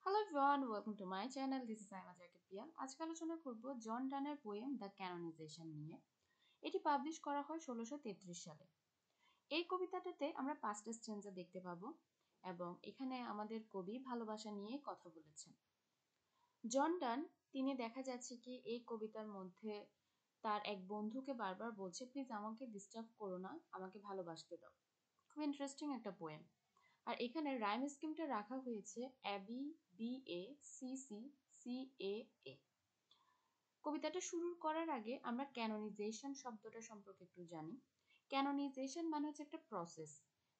Hello everyone, welcome to my channel. This is Aima Jacob Pial. আজকে আলোচনা করব জন ডানের poem the canonization নিয়ে। এটি পাবলিশ করা হয় 1633 সালে। এই কবিতাটাতে আমরা পাস্ট স্ট্যান্জা দেখতে পাবো এবং এখানে আমাদের কবি ভালোবাসা নিয়ে কথা বলেছেন। জন ডান তিনি দেখা যাচ্ছে কি এই কবিতার মধ্যে তার এক বন্ধুকে বারবার বলছে, প্লিজ আমাকে ডিস্টার্ব করো না, আমাকে ভালোবাসতে দাও। খুব ইন্টারেস্টিং একটা পোয়েম। আর এখানে রাইম স্কিমটা রাখা হয়েছে A B B A C C C A A. কবিতাটা শুরু করার আগে আমরা ক্যানোনাইজেশন শব্দটা সম্পর্কে একটু জানি। ক্যানোনাইজেশন মানে হচ্ছে একটা প্রসেস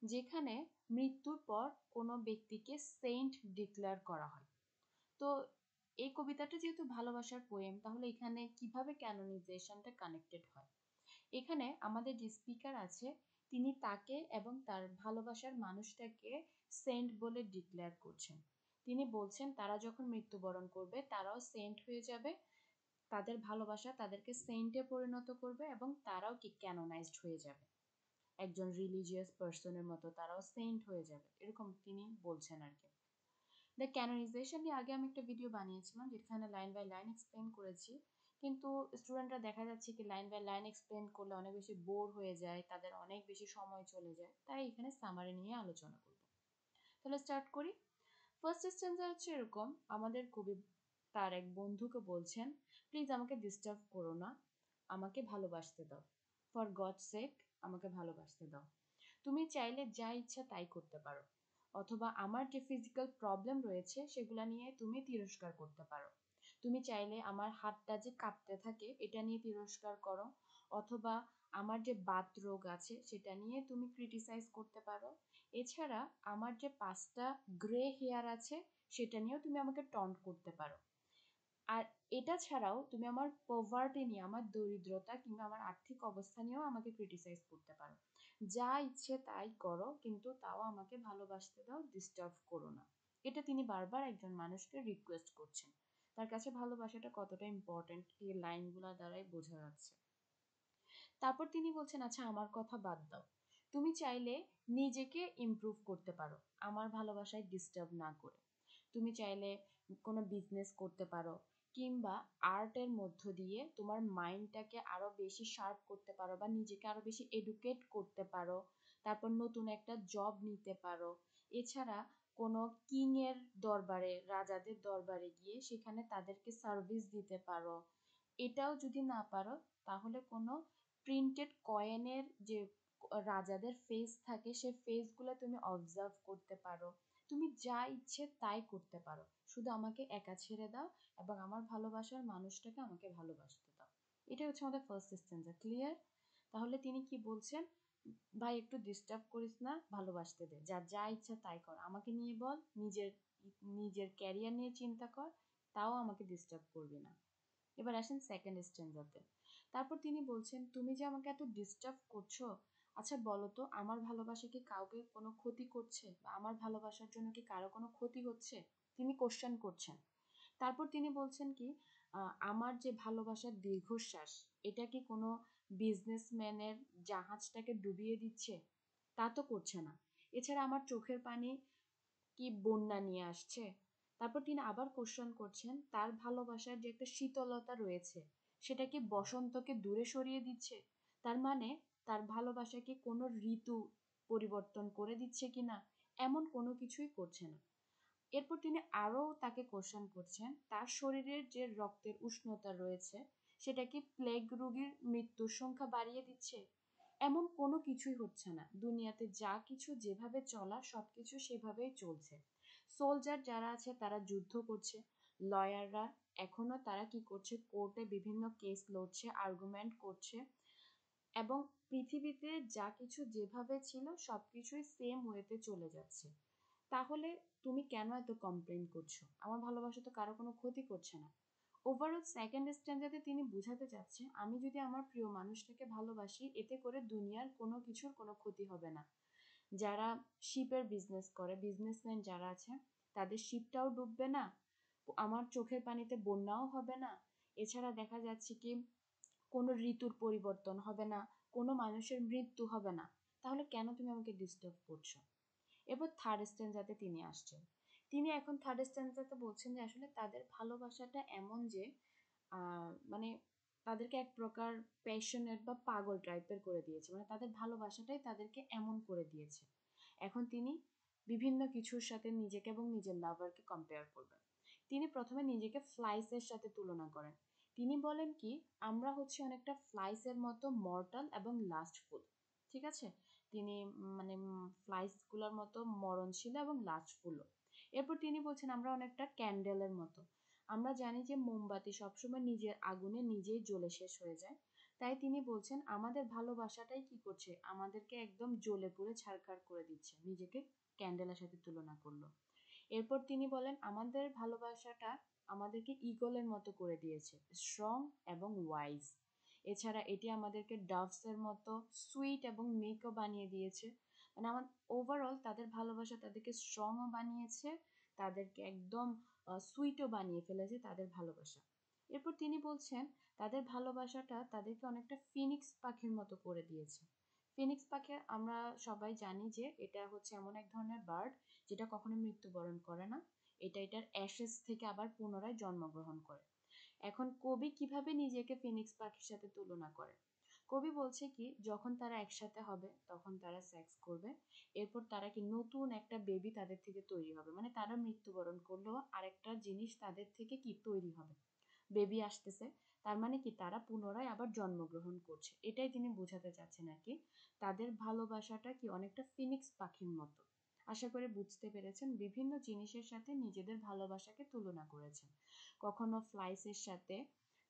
যেখানে মৃত্যুর পর কোনো ব্যক্তিকে সেন্ট ডিক্লেয়ার করা হয়। তো এই কবিতাটা যেহেতু ভালোবাসার পোয়েম, তাহলে এখানে কিভাবে ক্যানোনাইজেশনটা কানেক্টেড হয়? এখানে আমাদের যে স্পিকার আছে তিনি তাকে এবং তার ভালোবাসার মানুষটাকে সেন্ট বলে ডিক্লেয়ার করছেন। তিনি বলছেন তারা যখন মৃত্যুবরণ করবে তারাও সেন্ট হয়ে যাবে, তাদের ভালোবাসা তাদেরকে সেন্টে পরিণত করবে এবং তারাও কি ক্যানোনাইজড হয়ে যাবে, একজন রিলিজিয়াস পার্সনের মতো তারাও সেন্ট হয়ে যাবে, এরকম তিনি বলছেন আর কি। দ্য ক্যানোনাইজেশন নিয়ে আগে আমি একটা ভিডিও বানিয়েছিলাম যেখানে লাইন বাই লাইন এক্সপ্লেন করেছি, কিন্তু স্টুডেন্টরা দেখা যাচ্ছে কি লাইন বাই লাইন এক্সপ্লেন করলে অনেক বেশি বোর হয়ে যায়, তাদের অনেক বেশি সময় চলে যায়, তাই এখানে সামারি নিয়ে আলোচনা করব। তাহলে স্টার্ট করি। ফার্স্ট স্টেঞ্জা হচ্ছে এরকম, আমাদের কবি তার এক বন্ধুকে বলছেন, প্লিজ আমাকে ডিস্টার্ব করো না, আমাকে ভালোবাসতে দাও, ফর গড সেক আমাকে ভালোবাসতে দাও। তুমি চাইলে যা ইচ্ছা তাই করতে পারো, অথবা আমার যে ফিজিক্যাল প্রবলেম রয়েছে সেগুলো নিয়ে তুমি তিরস্কার করতে পারো। তুমি চাইলে আমার হাতটা যে কাঁপতে থাকে এটা নিয়ে তিরস্কার করো, অথবা আমার যে বাত রোগ আছে সেটা নিয়ে তুমি ক্রিটিসাইজ করতে পারো। এছাড়া আমার যে 5টা গ্রে হেয়ার আছে সেটা নিয়েও তুমি আমাকে টন্ট করতে পারো। আর এটা ছাড়াও তুমি আমার পভার্টি নিয়ে, আমার দরিদ্রতা কিংবা আমার আর্থিক অবস্থা নিয়েও আমাকে ক্রিটিসাইজ করতে পারো। যা ইচ্ছে তাই করো, কিন্তু তাও আমাকে ভালোবাসতে দাও, ডিস্টার্ব করো না। এটা তিনি বারবার একজন মানুষকে রিকোয়েস্ট করছেন। তার কাছে ভালোবাসাটা কতটা ইম্পর্টেন্ট এই লাইনগুলো দ্বারাই বোঝা যাচ্ছে। তারপর তিনি বলছেন, আচ্ছা আমার কথা বাদ দাও, তুমি চাইলে নিজেকে ইমপ্রুভ করতে পারো আমার ভালোবাসায় ডিস্টার্ব না করে। তুমি চাইলে কোনো বিজনেস করতে পারো, কিংবা আর্টের মধ্য দিয়ে তোমার মাইন্ডটাকে আরো বেশি শার্প করতে পারো বা নিজেকে আরো বেশি এডুকেট করতে পারো। তারপর নতুন একটা জব নিতে পারো। এছাড়া কোনো কিং এর দরবারে, রাজাদের দরবারে গিয়ে সেখানে তাদেরকে সার্ভিস দিতে পারো। এটাও যদি না পারো তাহলে কোনো প্রিন্টেড কয়েনের যে রাজাদের ফেস থাকে সে ফেসগুলো তুমি অবজার্ভ করতে পারো। তুমি যা ইচ্ছে তাই করতে পারো, শুধু আমাকে একা ছেড়ে দাও এবং আমার ভালোবাসার মানুষটাকে আমাকে ভালোবাসতে দাও। এটাই হচ্ছে আমাদের ফার্স্ট স্ট্যান্জা। ক্লিয়ার? তাহলে তিনি কি বলছেন, ভাই একটু ডিস্টার্ব করিস না, ভালোবাসতে দে, যা যা ইচ্ছা তাই কর, আমাকে নিয়ে বল, নিজের নিজের ক্যারিয়ার নিয়ে চিন্তা কর, তাও আমাকে ডিস্টার্ব করবি না। এবার আসেন সেকেন্ড স্ট্যান্জাতে। তারপর তিনি বলছেন, তুমি যে আমাকে এত ডিস্টার্ব করছো, আচ্ছা বলো তো আমার ভালোবাসা কি কাউকে কোনো ক্ষতি করছে, বা আমার ভালোবাসার জন্য কি কারো কোনো ক্ষতি হচ্ছে? তিনি কোশ্চেন করছেন। তারপর তিনি বলছেন কি, আমার যে ভালোবাসার দীর্ঘশ্বাস এটা কি কোনো বিজনেসম্যানের জাহাজটাকে ডুবিয়ে দিচ্ছে? তা তো করছে না। এছাড়া আমার চোখের পানি কি বন্যা নিয়ে আসছে? তারপর তিনি আবার কোশ্চেন করছেন, তার ভালোবাসার যে একটা শীতলতা রয়েছে সেটা কি বসন্তকে দূরে সরিয়ে দিচ্ছে? তার মানে তার ভালোবাসা কি কোনো ঋতু পরিবর্তন করে দিচ্ছে কিনা? এমন কোনো কিছুই করছে না। এরপর তিনি আরও তাকে কোশ্চেন করছেন, তার শরীরের যে রক্তের উষ্ণতা রয়েছে সেটা কি প্লেগ রোগীর মৃত্যুর সংখ্যা বাড়িয়ে দিচ্ছে? এমন কোনো কিছুই হচ্ছে না। দুনিয়াতে যা কিছু যেভাবে চলা সবকিছু সেভাবেই চলছে। সোলজার যারা আছে তারা যুদ্ধ করছে, লয়াররা এখনো তারা কি করছে, কোর্টে বিভিন্ন কেস লড়ছে, আর্গুমেন্ট করছে, এবং পৃথিবীতে যা কিছু যেভাবে ছিল সবকিছুই সেম ওয়েতে চলে যাচ্ছে। তাহলে তুমি কেন এত কমপ্লেন করছো? আমার ভালোবাসা তো কারো কোনো ক্ষতি করছে না। ওভারঅল সেকেন্ড স্ট্যান্ডার্ডে তিনি বুঝাতে চাচ্ছে, আমি যদি আমার প্রিয় মানুষটাকে ভালোবাসি এতে করে দুনিয়ার কোনো কিছুর কোনো ক্ষতি হবে না। যারা শিপের বিজনেস করে, বিজনেসম্যান যারা আছে, তাদের শিপটাও ডুববে না, আমার চোখের পানিতে বন্যাও হবে না। এছাড়া দেখা যাচ্ছে কি কোনো ঋতুর পরিবর্তন হবে না, কোনো মানুষের মৃত্যু হবে না। তাহলে কেন তুমি আমাকে ডিস্টার্ব করছো? এবার থার্ড স্ট্যান্ডাতে তিনি আসছেন, তিনি এখন থার্ড স্ট্যান্জাতে বলছেন যে আসলে তাদের ভালোবাসাটা এমন যে মানে তাদেরকে এক প্রকার প্যাশনেট বা পাগল টাইপের করে দিয়েছে, মানে তাদের ভালোবাসাটাই তাদেরকে এমন করে দিয়েছে। এখন তিনি বিভিন্ন কিছুর সাথে নিজেকে এবং নিজের লাভারকে কম্পেয়ার করবেন। তিনি প্রথমে নিজেকে ফ্লাইসের সাথে তুলনা করেন। তিনি বলেন কি, আমরা হচ্ছে অনেকটা ফ্লাইসের মতো মর্টাল এবং লাস্টফুল। ঠিক আছে, তিনি মানে ফ্লাইসগুলোর মতো মরণশীল এবং লাস্টফুলও। এরপর তিনি বলছেন আমরা অনেকটা ক্যান্ডেলের মতো। আমরা জানি যে মোমবাতি সবসময় নিজের আগুনে নিজেই জ্বলে শেষ হয়ে যায়। তাই তিনি বলছেন আমাদের ভালোবাসাটাই কি করছে, আমাদেরকে একদম জ্বলে পুড়ে ছারখার করে দিচ্ছে। নিজেকে ক্যান্ডেলের সাথে তুলনা করলো। এরপর তিনি বলেন আমাদের ভালোবাসাটা আমাদেরকে ইগলের মতো করে দিয়েছে, স্ট্রং এবং ওয়াইজ। এছাড়া এটি আমাদেরকে ডাভসের মতো সুইট এবং মেকও বানিয়ে দিয়েছে। মানে আমার ওভারঅল তাদের ভালোবাসা তাদেরকে স্ট্রংও বানিয়েছে, তাদেরকে একদম সুইটও বানিয়ে ফেলেছে তাদের ভালোবাসা। এরপর তিনি বলছেন তাদের ভালোবাসাটা তাদেরকে অনেকটা ফিনিক্স পাখির মতো করে দিয়েছে। ফিনিক্স পাখি আমরা সবাই জানি যে এটা হচ্ছে এমন এক ধরনের বার্ড যেটা কখনো মৃত্যুবরণ করে না। এটার অ্যাশেজ থেকে আবার পুনরায় জন্মগ্রহণ করে। এখন কবি কিভাবে নিজেকে ফিনিক্স পাখির সাথে তুলনা করে? কবি বলছে কি, যখন তারা একসাথে হবে তখন তারা সেক্স করবে, এরপর তারা কি নতুন একটা বেবি তাদের থেকে তৈরি হবে, মানে তারা মৃত্যুবরণ করলেও আরেকটা জিনিস তাদের থেকে কি তৈরি হবে, বেবি আসতেছে। তার মানে কি তারা পুনরায় আবার জন্মগ্রহণ করছে। এটাই তিনি বোঝাতে চাচ্ছেন আর কি। তাদের ভালোবাসাটা কি অনেকটা ফিনিক্স পাখির মতো। আশা করি বুঝতে পেরেছেন, বিভিন্ন জিনিসের সাথে নিজেদের ভালোবাসাকে তুলনা করেছেন। কখনো ফ্লাইসের সাথে,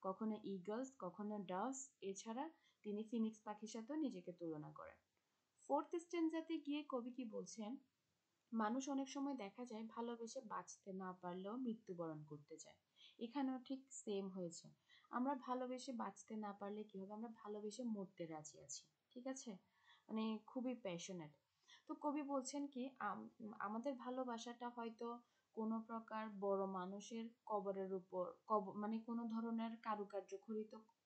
কখনো ইগলস, কখনো ডাভস, এছাড়া তিনি ফিনিক্স পাখির সাথেও নিজেকে তুলনা করেন। ফোর্থ স্ট্যান্জাতে গিয়ে কবি কি বলছেন, মানুষ অনেক সময় দেখা যায় ভালোবেসে বাঁচতে না পারলেও মৃত্যুবরণ করতে চায়। এখানেও ঠিক সেম হয়েছে। আমরা ভালোবেসে বাঁচতে না পারলে কি হবে, আমরা ভালোবেসে মরতে রাজি আছি। ঠিক আছে, মানে খুবই প্যাশনেট। তো কবি বলছেন কি, আমাদের ভালোবাসাটা হয়তো কোনো প্রকার বড় মানুষের কবরের উপর মানে কোনো ধরনের কারুকার্য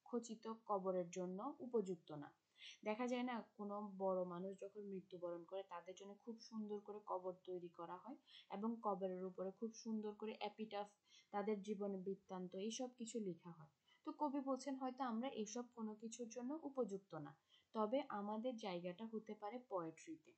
খচিত কবরের জন্য উপযুক্ত না। দেখা যায় না, কোনো বড় মানুষ যখন মৃত্যুবরণ করে তাদের জন্য খুব সুন্দর করে কবর তৈরি করা হয় এবং কবরের উপরে খুব সুন্দর করে এপিটাফ, তাদের জীবনের বৃত্তান্ত, এইসব কিছু লেখা হয়। তো কবি বলছেন হয়তো আমরা এসব কোনো কিছুর জন্য উপযুক্ত না, তবে আমাদের জায়গাটা হতে পারে পোয়েট্রিতে।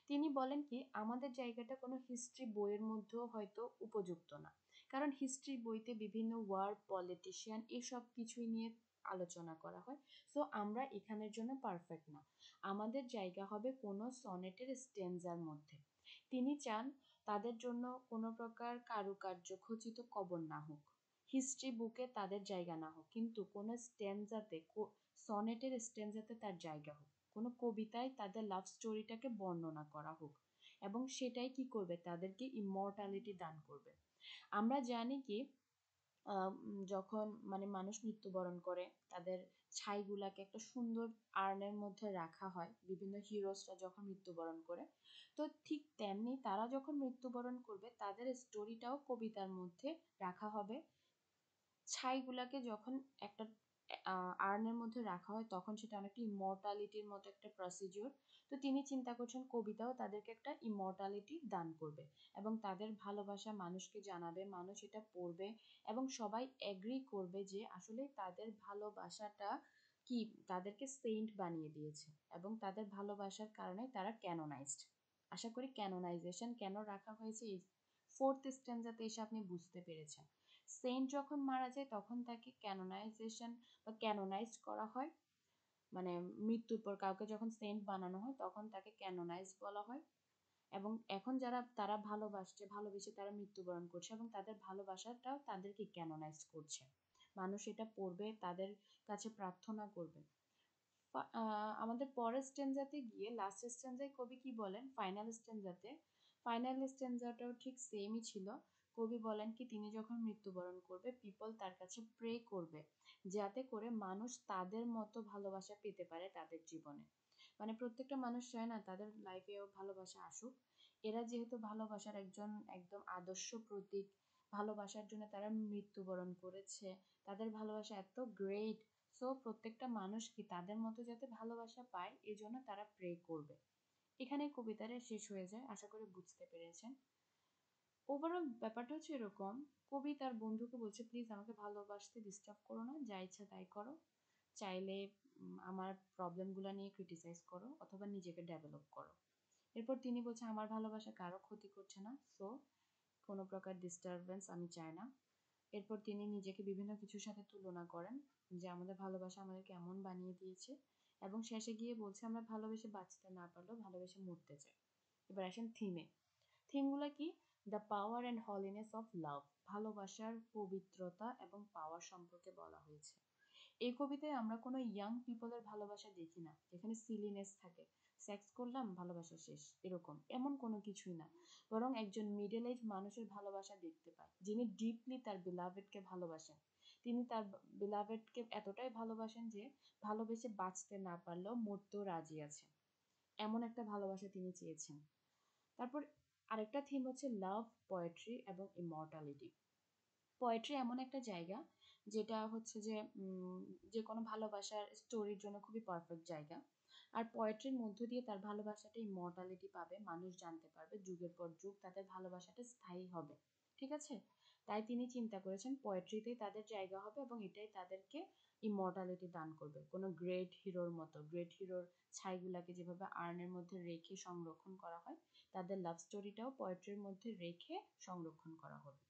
তিনি বলেন কি, আমাদের জায়গাটা কোনো হিস্ট্রি বইয়ের মধ্যেও হয়তো উপযুক্ত না, কারণ হিস্ট্রি বইতে বিভিন্ন ওয়ার, পলিটিশিয়ান, এসব কিছুই নিয়ে আলোচনা করা হয়। সো আমরা এখানের জন্য পারফেক্ট না। আমাদের জায়গা হবে কোনো সনেটের স্টেনজার মধ্যে। তিনি চান তাদের জন্য কোনো প্রকার কারুকার্য খচিত কবর না হোক, হিস্ট্রি বুকে তাদের জায়গা না হোক, কিন্তু কোনো স্টেনজাতে, সনেটের স্টেনজাতে তার জায়গা হোক। কোনো কবিতায় তাদের লাভ স্টোরিটাকে বর্ণনা করা হোক, এবং সেটাই কি করবে, তাদেরকে ইমর্টালিটি দান করবে। আমরা জানি কি, যখন মানে মানুষ মৃত্যুবরণ করে তাদের ছাইগুলাকে একটা সুন্দর আর্নের মধ্যে রাখা হয়, বিভিন্ন হিরোসরা যখন মৃত্যুবরণ করে। তো ঠিক তেমনি তারা যখন মৃত্যুবরণ করবে তাদের স্টোরিটাও কবিতার মধ্যে রাখা হবে। ছাইগুলাকে যখন একটা আর্নের মধ্যে রাখা হয় তখন সেটা অনেকটা ইমর্টালিটির মতো একটা প্রসিডিওর। তো তিনি চিন্তা করছেন কবিতাও তাদেরকে একটা ইমর্টালিটি দান করবে এবং তাদের ভালোবাসা মানুষকে জানাবে, মানুষ এটা পড়বে এবং সবাই এগ্রি করবে যে আসলে তাদের ভালোবাসাটা কি তাদেরকে সেন্ট বানিয়ে দিয়েছে এবং তাদের ভালোবাসার কারণে তারা ক্যানোনাইজড। আশা করি ক্যানোনাইজেশন কেন রাখা হয়েছে এই ফোর্থ স্ট্যান্জাতে এসে আপনি বুঝতে পেরেছেন। সেন্ট যখন মারা যায় তখন তাকে ক্যানোনাইজেশন বা ক্যানোনাইজড করা হয়, মানে মৃত্যুর পর কাউকে যখন সেন্ট বানানো হয় তখন তাকে ক্যানোনাইজড বলা হয়। এবং এখন যারা তারা ভালোবেসে তারা মৃত্যুবরণ করছে এবং তাদের ভালোবাসাটাও তাদেরকে ক্যানোনাইজড করছে। মানুষ এটা পড়বে, তাদের কাছে প্রার্থনা করবে। আমাদের পরের স্ট্যান্জাতে গিয়ে লাস্ট স্ট্যান্জায় কবি কি বলেন, ফাইনাল স্ট্যান্জাটাও ঠিক সেমই ছিল। কবি বলেন কি, তিনি যখন মৃত্যুবরণ করবে পিপল তার কাছে প্রে করবে যাতে করে মানুষ তাদের মতো ভালোবাসা পেতে পারে তাদের জীবনে। মানে প্রত্যেকটা মানুষ চায় না তাদের লাইফেও ভালোবাসা আসুক। এরা যেহেতু ভালোবাসার একদম আদর্শ প্রতীক, ভালোবাসার জন্য তারা মৃত্যুবরণ করেছে, তাদের ভালোবাসা এত গ্রেট। সো প্রত্যেকটা মানুষ কি তাদের মতো যাতে ভালোবাসা পায় এজন্য তারা প্রে করবে। এখানে কবিতাটা শেষ হয়ে যায়। আশা করি বুঝতে পেরেছেন। ওভারঅল ব্যাপারটা হচ্ছে এরকম, কবি তার বন্ধুকে বলছে প্লিজ আমাকে ভালোবাসতে ডিস্টার্ব করো না, যা ইচ্ছা তাই করো, চাইলে আমার প্রবলেমগুলো নিয়ে ক্রিটিসাইজ করো অথবা নিজেকে ডেভেলপ করো। এরপর তিনি বলছে আমার ভালোবাসা কারো ক্ষতি করছে না, সো কোনো প্রকার ডিস্টারবেন্স আমি চাই না। এরপর তিনি নিজেকে বিভিন্ন কিছুর সাথে তুলনা করেন যে আমাদের ভালোবাসা আমাদেরকে এমন বানিয়ে দিয়েছে, এবং শেষে গিয়ে বলছে আমরা ভালোবেসে বাঁচতে না পারলেও ভালোবেসে মরতে চাই। এবার আসেন থিমে। থিমগুলো কি? The power and holiness of love, ভালোবাসার পবিত্রতা এবং পাওয়ার সম্পর্কে বলা হয়েছে। এই কবিতায় আমরা কোনো ইয়াং পিপলের ভালোবাসা দেখি না যেখানে সিলিনেস থাকে, সেক্স করলাম ভালোবাসা শেষ, এমন কোনো কিছুই না। বরং একজন মিডল এজ মানুষের ভালোবাসা দেখতে পাই যিনি ডিপলি তার বিলাভেডকে ভালোবাসেন। তিনি তার বিলাভেডকে এতটাই ভালোবাসেন যে ভালোবেসে বাঁচতে না পারলেও মরতেও রাজি আছেন, এমন একটা ভালোবাসা তিনি চেয়েছেন। তারপর আরেকটা থিম হচ্ছে লাভ, পোয়েট্রি এবং ইমর্টালিটি। পোয়েট্রি এমন একটা জায়গা যেটা হচ্ছে যে যে কোনো ভালোবাসার স্টোরির জন্য খুবই পারফেক্ট জায়গা। আর পোয়েট্রির মধ্য দিয়ে তার ভালোবাসাটা ইমর্টালিটি পাবে, মানুষ জানতে পারবে, যুগের পর যুগ তাদের ভালোবাসাটা স্থায়ী হবে। ঠিক আছে? তাই তিনি চিন্তা করেছেন পোয়েট্রিতেই তাদের জায়গা হবে এবং এটাই তাদেরকে ইমর্টালিটি দান করবে। কোনো গ্রেট হিরোর মতো, গ্রেট হিরোর ছাইগুলাকে যেভাবে আর্নের মধ্যে রেখে সংরক্ষণ করা হয়, তাদের লাভ স্টোরিটাও পোয়েট্রির মধ্যে রেখে সংরক্ষণ করা হবে।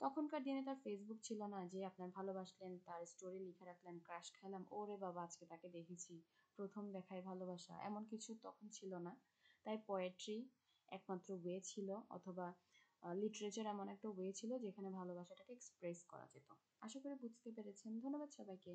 তখনকার দিনে তার ফেসবুক ছিল না যে আপনার ভালোবাসলেন, তার স্টোরি লিখে রাখলেন, ক্রাশ খেলাম, ওরে বাবা আজকে তাকে দেখেছি, প্রথম দেখায় ভালোবাসা, এমন কিছু তখন ছিল না। তাই পোয়েট্রি একমাত্র ওয়ে ছিল, অথবা লিটারেচার এমন একটা ওয়ে ছিল যেখানে ভালোবাসাটাকে এক্সপ্রেস করা যেত। আশা করি বুঝতে পেরেছেন। ধন্যবাদ সবাইকে।